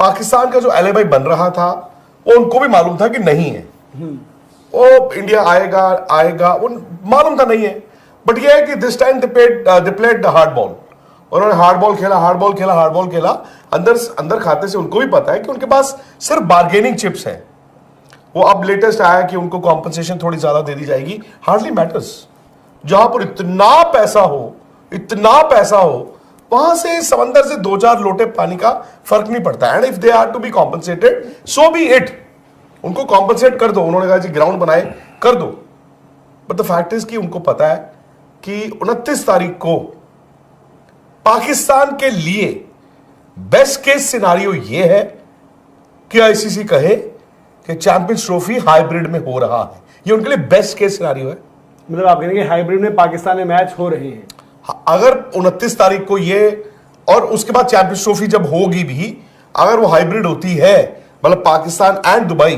पाकिस्तान का जो एलिबाई बन रहा था वो उनको भी मालूम था कि नहीं है, वो इंडिया आएगा आएगा, वो मालूम था नहीं है। बट ये है कि this time they played the hard ball. उन्होंने हार्ड बॉल खेला, हार्ड बॉल खेला, हार्ड बॉल खेला। अंदर खाते से उनको भी पता है कि उनके पास सिर्फ बार्गेनिंग चिप्स हैं। वो अब लेटेस्ट आया कि उनको कॉम्पनसेशन थोड़ी ज्यादा दे दी जाएगी। Hardly matters. जहां पर इतना पैसा हो, वहां से समंदर से 2-4 लोटे पानी का फर्क नहीं पड़ता। And if they are to be compensated, so be it. उनको कॉम्पनसेट कर दो। उन्होंने कहा जी ग्राउंड बनाए, कर दो। बट द फैक्ट इज कि उनको पता है कि 29 तारीख को पाकिस्तान के लिए बेस्ट केस सिनारियो यह है कि आईसीसी कहे कि चैंपियंस ट्रॉफी हाइब्रिड में हो रहा है। ये उनके लिए बेस्ट केस सिनारियो है। मतलब आप कहेंगे हाइब्रिड में पाकिस्तान में मैच हो रहे हैं। अगर 29 तारीख को ये और उसके बाद चैंपियंस ट्रॉफी जब होगी भी, अगर वो हाइब्रिड होती है, मतलब पाकिस्तान एंड दुबई,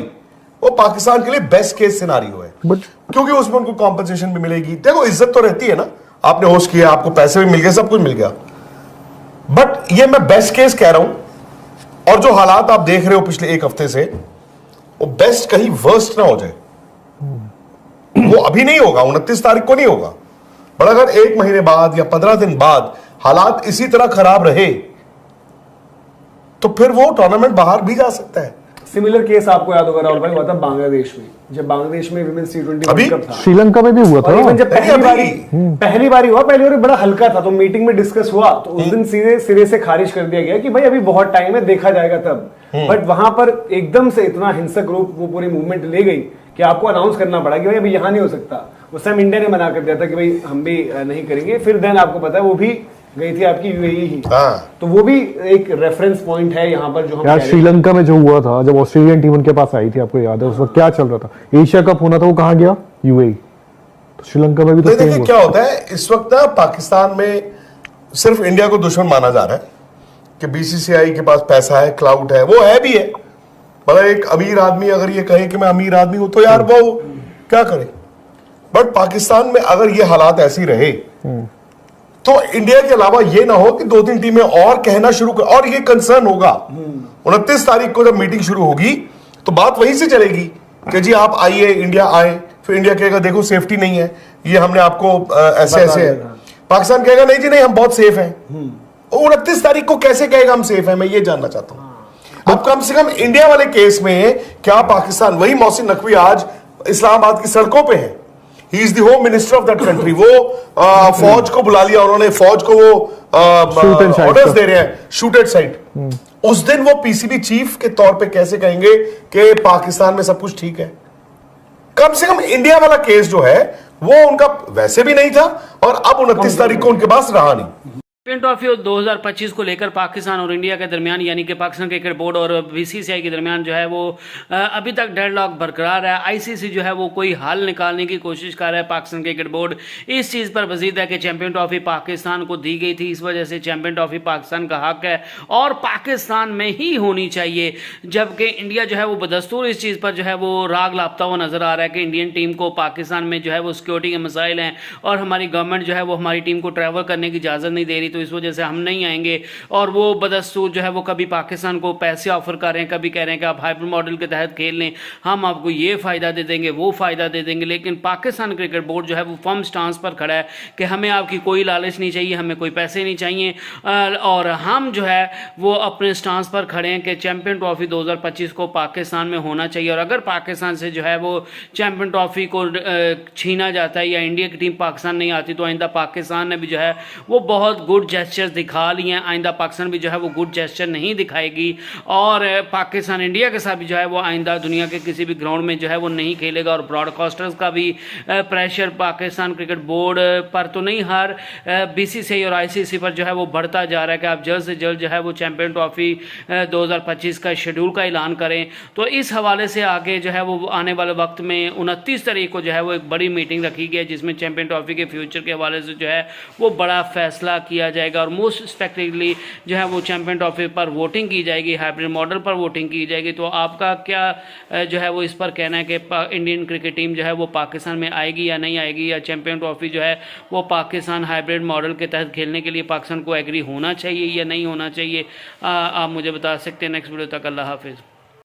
वो पाकिस्तान के लिए बेस्ट केस सिनारियो है। क्योंकि उसमें उनको कॉम्पनसेशन भी मिलेगी। देखो इज्जत तो रहती है ना, आपने होस्ट किया, आपको पैसे भी मिल गए, सब कुछ मिल गया। बट ये मैं बेस्ट केस कह रहा हूं। और जो हालात आप देख रहे हो पिछले एक हफ्ते से, वो बेस्ट कहीं वर्स्ट ना हो जाए। वो अभी नहीं होगा, 29 तारीख को नहीं होगा। पर अगर 1 महीने बाद या 15 दिन बाद हालात इसी तरह खराब रहे तो फिर वो टूर्नामेंट बाहर भी जा सकता है। सिमिलर केस आपको याद होगा राहुल भाई, हुआ था बांग्लादेश में। जब बांग्लादेश में विमेंस T20 वर्ल्ड कप था, श्रीलंका में भी हुआ था। और जब पहली बारी हुआ, पहली बार बड़ा हल्का था, तो मीटिंग में डिस्कस हुआ, तो उस दिन सीधे सिरे से खारिज कर दिया गया कि भाई अभी बहुत टाइम है, देखा जाएगा तब। बट वहां पर एकदम से इतना हिंसक रूप वो पूरी मूवमेंट ले गई कि आपको अनाउंस करना पड़ा कि भाई अभी यहां नहीं हो सकता। उस टाइम इंडिया ने मना कर दिया था कि भाई हम भी नहीं करेंगे। फिर देन आपको पता है वो भी गई थी आपकी यूएई ही। तो वो भी एक रेफरेंस पॉइंट है यहाँ पर जो हम यार श्रीलंका में जो हुआ था, जब ऑस्ट्रेलियन टीम उनके पास आई थी, आपको याद है उस वक्त क्या चल रहा था? एशिया कप होना था, वो कहाँ गया? यूएई। तो श्रीलंका में भी तो देखिए क्या होता है इस वक्त ना, पाकिस्तान में सिर्फ इंडिया को दुश्मन माना जा रहा है कि बीसीसीआई के पास पैसा है, क्लाउड है। वो है भी है, मतलब एक अमीर आदमी अगर ये कहे कि मैं अमीर आदमी हूं तो यार वो क्या करे। बट पाकिस्तान में अगर ये हालात ऐसी रहे तो इंडिया के अलावा ये ना हो कि 2-3 टीमें और कहना शुरू कर, और ये कंसर्न होगा 29 तारीख को जब मीटिंग शुरू होगी तो बात वहीं से चलेगी कि जी आप आइए, इंडिया आए। फिर इंडिया कहेगा देखो सेफ्टी नहीं है, ये हमने आपको ऐसे है। पाकिस्तान कहेगा नहीं जी नहीं, हम बहुत सेफ हैं। 29 तारीख को कैसे कहेगा हम सेफ हैं, मैं ये जानना चाहता हूं। अब कम से कम इंडिया वाले केस में क्या पाकिस्तान, वही मोहसिन नकवी आज इस्लामाबाद की सड़कों पे है। He is the home minister of that country. वो फौज को बुला लिया उन्होंने, फौज को वो ऑर्डर्स दे रहे हैं, शूट एट साइट। उस दिन वो पीसीबी चीफ के तौर पे कैसे कहेंगे कि पाकिस्तान में सब कुछ ठीक है? कम से कम इंडिया वाला केस जो है वो उनका वैसे भी नहीं था, और अब 29 तारीख को उनके पास रहा नहीं। चैंपियन ट्रॉफी 2025 को लेकर पाकिस्तान और इंडिया के दरमियान, यानी कि पाकिस्तान क्रिकेट बोर्ड और बीसीसीआई के दरमियान जो है वो अभी तक डेडलॉक बरकरार है। आईसीसी जो है वो कोई हल निकालने की कोशिश कर रहा है। पाकिस्तान क्रिकेट बोर्ड इस चीज़ पर वजीद है कि चैंपियन ट्रॉफी पाकिस्तान को दी गई थी, इस वजह से चैंपियन ट्रॉफी पाकिस्तान का हक है और पाकिस्तान में ही होनी चाहिए। जबकि इंडिया जो है वो बदस्तूर इस चीज़ पर जो है वो राग लापता हुआ नजर आ रहा है कि इंडियन टीम को पाकिस्तान में जो है वो सिक्योरिटी के मसाइल हैं और हमारी गवर्नमेंट जो है वो हमारी टीम को ट्रैवल करने की इजाज़त नहीं दे रही, तो इस वजह से हम नहीं आएंगे। और वो बदस्तूर जो है वो कभी पाकिस्तान को पैसे ऑफर कर रहे हैं, कभी कह रहे हैं कि आप हाइब्रिड मॉडल के तहत खेल लें, हम आपको ये फ़ायदा दे देंगे, वो फ़ायदा दे देंगे। लेकिन पाकिस्तान क्रिकेट बोर्ड जो है वो फर्म स्टांस पर खड़ा है कि हमें आपकी कोई लालच नहीं चाहिए, हमें कोई पैसे नहीं चाहिए, और हम जो है वो अपने स्टांस पर खड़े हैं कि चैंपियन ट्रॉफी 2025 को पाकिस्तान में होना चाहिए। और अगर पाकिस्तान से जो है वो चैंपियन ट्रॉफी को छीना जाता है या इंडिया की टीम पाकिस्तान नहीं आती, तो आइंदा पाकिस्तान ने भी जो है वो बहुत गुड जेस्चर्स दिखा लिए हैं। आइंदा पाकिस्तान भी जो है वो गुड जेस्चर नहीं दिखाएगी और पाकिस्तान इंडिया के साथ भी जो है वो आइंदा दुनिया के किसी भी ग्राउंड में जो है वो नहीं खेलेगा। और ब्रॉडकास्टर्स का भी प्रेशर पाकिस्तान क्रिकेट बोर्ड पर तो नहीं, हर बीसीसीआई और आईसीसी पर जो है वो बढ़ता जा रहा है कि आप जल्द से जल्द जो है वो चैंपियन ट्रॉफी 2025 का शेड्यूल का ऐलान करें। तो इस हवाले से आगे जो है वो आने वाले वक्त में 29 तारीख को जो है वो एक बड़ी मीटिंग रखी गई है जिसमें चैंपियन ट्रॉफी के फ्यूचर के हवाले से जो है वो बड़ा फैसला किया जाएगा और मोस्ट स्पेक्टिकली जो है वो चैंपियन ट्रॉफी पर वोटिंग की जाएगी, हाइब्रिड मॉडल पर वोटिंग की जाएगी। तो आपका क्या जो है वो इस पर कहना है कि इंडियन क्रिकेट टीम जो है वो पाकिस्तान में आएगी या नहीं आएगी, या चैंपियन ट्रॉफी जो है वो पाकिस्तान हाइब्रिड मॉडल के तहत खेलने के लिए पाकिस्तान को एग्री होना चाहिए या नहीं होना चाहिए? आप मुझे बता सकते हैं। नेक्स्ट वीडियो तक अल्लाह हाफिज़।